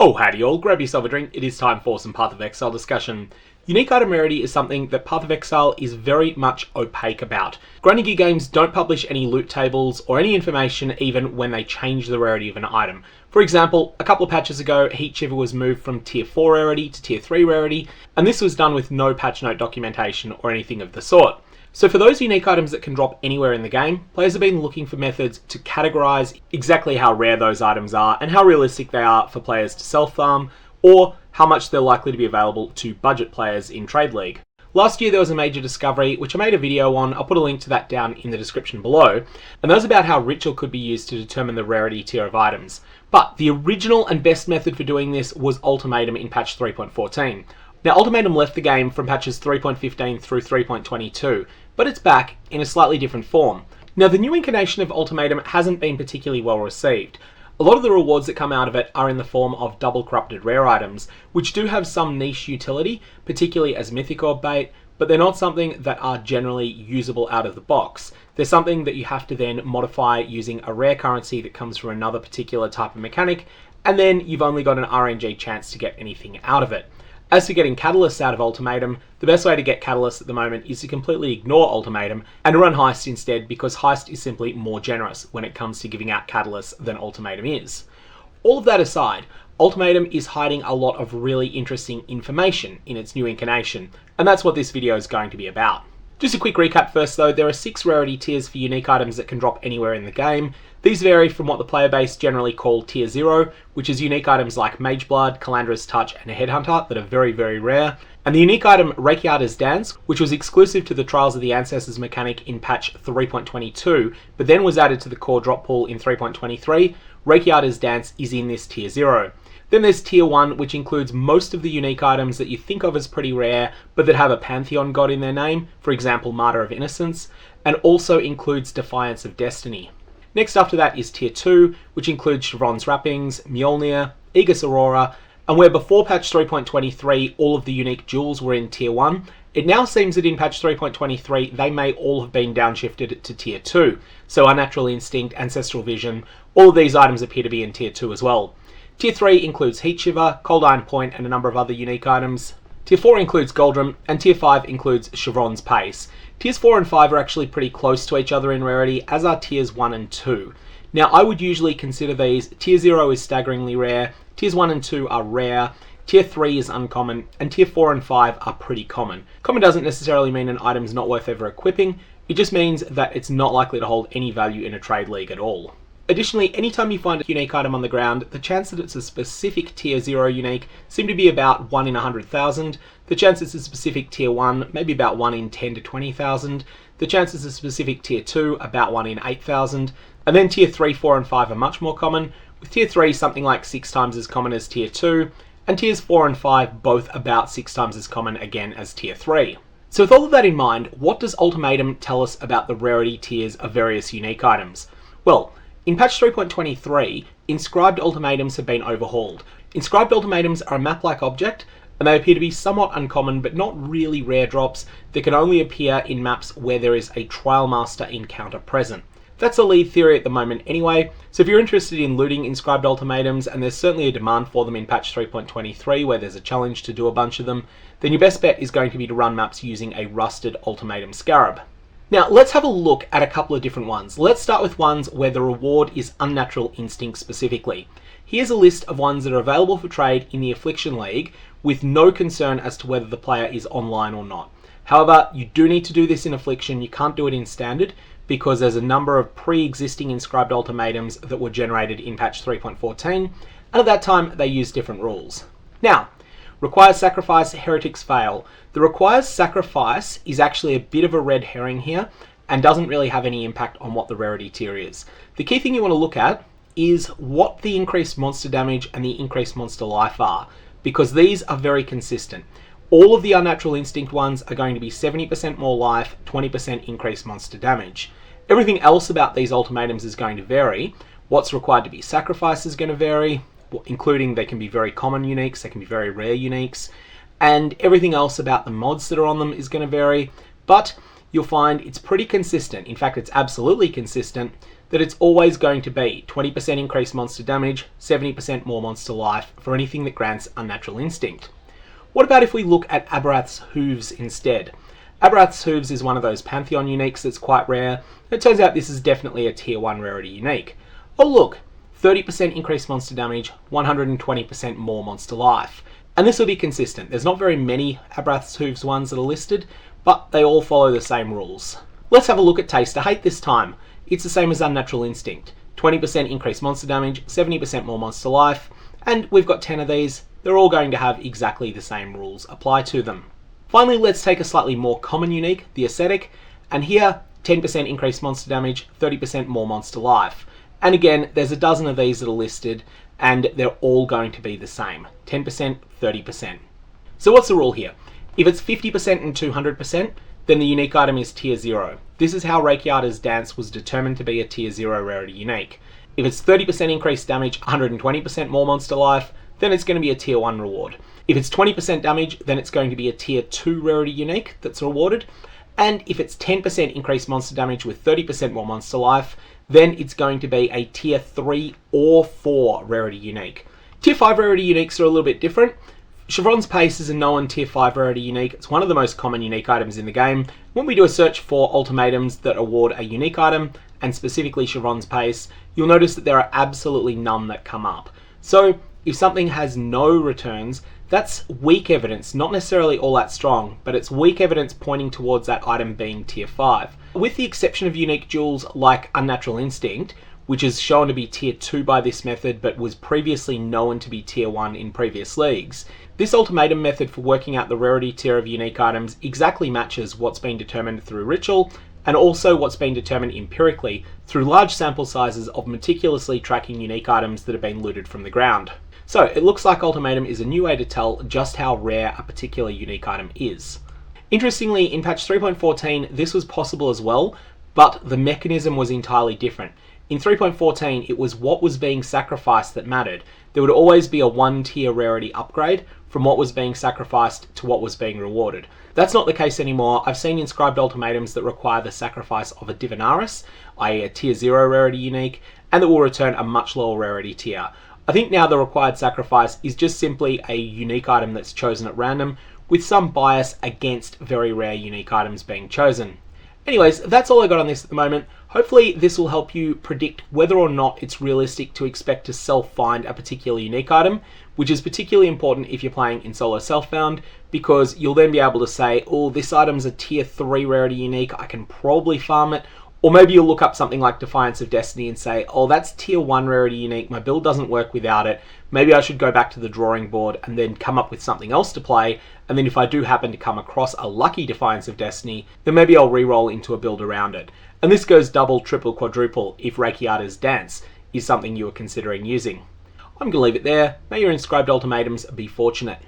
Oh, howdy all, grab yourself a drink, it is time for some PathOfExile discussion. Unique item rarity is something that PathOfExile is very much opaque about. Grinding gear games don't publish any loot tables or any information even when they change the rarity of an item. For example, a couple of patches ago, Heat Shiver was moved from tier 4 rarity to tier 3 rarity, and this was done with no patch note documentation or anything of the sort. So for those unique items that can drop anywhere in the game, players have been looking for methods to categorize exactly how rare those items are and how realistic they are for players to self-farm, or how much they're likely to be available to budget players in Trade League. Last year there was a major discovery, which I made a video on. I'll put a link to that down in the description below, and that was about how Ritual could be used to determine the rarity tier of items. But the original and best method for doing this was Ultimatum in patch 3.14. Now, Ultimatum left the game from patches 3.15 through 3.22, but it's back in a slightly different form. Now, the new incarnation of Ultimatum hasn't been particularly well received. A lot of the rewards that come out of it are in the form of double corrupted rare items, which do have some niche utility, particularly as Mythic Orb bait, but they're not something that are generally usable out of the box. They're something that you have to then modify using a rare currency that comes from another particular type of mechanic, and then you've only got an RNG chance to get anything out of it. As for getting catalysts out of Ultimatum, the best way to get catalysts at the moment is to completely ignore Ultimatum and run Heist instead, because Heist is simply more generous when it comes to giving out catalysts than Ultimatum is. All of that aside, Ultimatum is hiding a lot of really interesting information in its new incarnation, and that's what this video is going to be about. Just a quick recap first though, there are 6 rarity tiers for unique items that can drop anywhere in the game. These vary from what the player base generally call tier 0, which is unique items like Mageblood, Calandra's Touch and a Headhunter that are very, very rare. And the unique item Rakiata's Dance, which was exclusive to the Trials of the Ancestors mechanic in patch 3.22, but then was added to the core drop pool in 3.23, Rakiata's Dance is in this tier 0. Then there's tier 1, which includes most of the unique items that you think of as pretty rare, but that have a Pantheon god in their name, for example Martyr of Innocence, and also includes Defiance of Destiny. Next after that is tier 2, which includes Chevron's Wrappings, Mjolnir, Aegis Aurora, and where before patch 3.23 all of the unique jewels were in tier 1, it now seems that in patch 3.23 they may all have been downshifted to tier 2. So Unnatural Instinct, Ancestral Vision, all of these items appear to be in tier 2 as well. Tier 3 includes Heat Shiver, Cold Iron Point and a number of other unique items. Tier 4 includes Goldrum, and Tier 5 includes Chevron's Pace. Tiers 4 and 5 are actually pretty close to each other in rarity, as are Tiers 1 and 2. Now, I would usually consider these. Tier 0 is staggeringly rare, Tiers 1 and 2 are rare, Tier 3 is uncommon, and Tier 4 and 5 are pretty common. Common doesn't necessarily mean an item's not worth ever equipping, it just means that it's not likely to hold any value in a trade league at all. Additionally, anytime you find a unique item on the ground, the chance that it's a specific tier 0 unique seem to be about 1 in 100,000. The chance it's a specific tier 1, maybe about 1 in 10 to 20,000. The chance it's a specific tier 2, about 1 in 8,000. And then tier 3, 4 and 5 are much more common, with tier 3 something like 6 times as common as tier 2, and tiers 4 and 5 both about 6 times as common again as tier 3. So with all of that in mind, what does Ultimatum tell us about the rarity tiers of various unique items? Well, in patch 3.23, Inscribed Ultimatums have been overhauled. Inscribed Ultimatums are a map-like object, and they appear to be somewhat uncommon but not really rare drops that can only appear in maps where there is a Trialmaster encounter present. That's the lead theory at the moment anyway, so if you're interested in looting Inscribed Ultimatums, and there's certainly a demand for them in patch 3.23 where there's a challenge to do a bunch of them, then your best bet is going to be to run maps using a rusted Ultimatum Scarab. Now, let's have a look at a couple of different ones. Let's start with ones where the reward is Unnatural Instinct specifically. Here's a list of ones that are available for trade in the Affliction League with no concern as to whether the player is online or not. However, you do need to do this in Affliction, you can't do it in Standard, because there's a number of pre-existing Inscribed Ultimatums that were generated in patch 3.14, and at that time they used different rules. Now, Requires Sacrifice, Heretics Fail. The Requires Sacrifice is actually a bit of a red herring here and doesn't really have any impact on what the rarity tier is. The key thing you want to look at is what the increased monster damage and the increased monster life are, because these are very consistent. All of the Unnatural Instinct ones are going to be 70% more life, 20% increased monster damage. Everything else about these ultimatums is going to vary. What's required to be sacrificed is going to vary, including they can be very common uniques, they can be very rare uniques, and everything else about the mods that are on them is going to vary, but you'll find it's pretty consistent. In fact, it's absolutely consistent that it's always going to be 20% increased monster damage, 70% more monster life for anything that grants Unnatural Instinct. What about if we look at Abberath's Hooves instead? Abberath's Hooves is one of those Pantheon uniques that's quite rare. It turns out this is definitely a tier 1 rarity unique. Oh look, 30% increased monster damage, 120% more monster life. And this will be consistent. There's not very many Abberath's Hooves ones that are listed, but they all follow the same rules. Let's have a look at Taste to Hate this time. It's the same as Unnatural Instinct. 20% increased monster damage, 70% more monster life, and we've got 10 of these. They're all going to have exactly the same rules apply to them. Finally, let's take a slightly more common unique, the Ascetic, and here 10% increased monster damage, 30% more monster life. And again, there's a dozen of these that are listed, and they're all going to be the same, 10%, 30%. So what's the rule here? If it's 50% and 200%, then the unique item is tier 0. This is how Rakiata's Dance was determined to be a tier 0 rarity unique. If it's 30% increased damage, 120% more monster life, then it's going to be a tier 1 reward. If it's 20% damage, then it's going to be a tier 2 rarity unique that's rewarded. And if it's 10% increased monster damage with 30% more monster life, then it's going to be a tier 3 or 4 rarity unique. Tier 5 rarity uniques are a little bit different. Chevron's Pace is a known tier 5 rarity unique. It's one of the most common unique items in the game. When we do a search for ultimatums that award a unique item, and specifically Chevron's Pace, you'll notice that there are absolutely none that come up. So if something has no returns, that's weak evidence, not necessarily all that strong, but it's weak evidence pointing towards that item being tier 5. With the exception of unique jewels like Unnatural Instinct, which is shown to be tier 2 by this method but was previously known to be tier 1 in previous leagues, this ultimatum method for working out the rarity tier of unique items exactly matches what's been determined through ritual and also what's been determined empirically through large sample sizes of meticulously tracking unique items that have been looted from the ground. So it looks like Ultimatum is a new way to tell just how rare a particular unique item is. Interestingly, in patch 3.14 this was possible as well, but the mechanism was entirely different. In 3.14 it was what was being sacrificed that mattered. There would always be a 1 tier rarity upgrade from what was being sacrificed to what was being rewarded. That's not the case anymore. I've seen Inscribed Ultimatums that require the sacrifice of a Divinaris, i.e. a tier 0 rarity unique, and that will return a much lower rarity tier. I think now the required sacrifice is just simply a unique item that's chosen at random, with some bias against very rare unique items being chosen. Anyways, that's all I got on this at the moment. Hopefully this will help you predict whether or not it's realistic to expect to self-find a particular unique item, which is particularly important if you're playing in solo self-found, because you'll then be able to say, oh, this item's a tier 3 rarity unique, I can probably farm it. Or maybe you'll look up something like Defiance of Destiny and say, oh, that's tier 1 rarity unique, my build doesn't work without it. Maybe I should go back to the drawing board and then come up with something else to play. And then if I do happen to come across a lucky Defiance of Destiny, then maybe I'll re-roll into a build around it. And this goes double, triple, quadruple if Rakiata's Dance is something you are considering using. I'm going to leave it there. May your Inscribed Ultimatums be fortunate.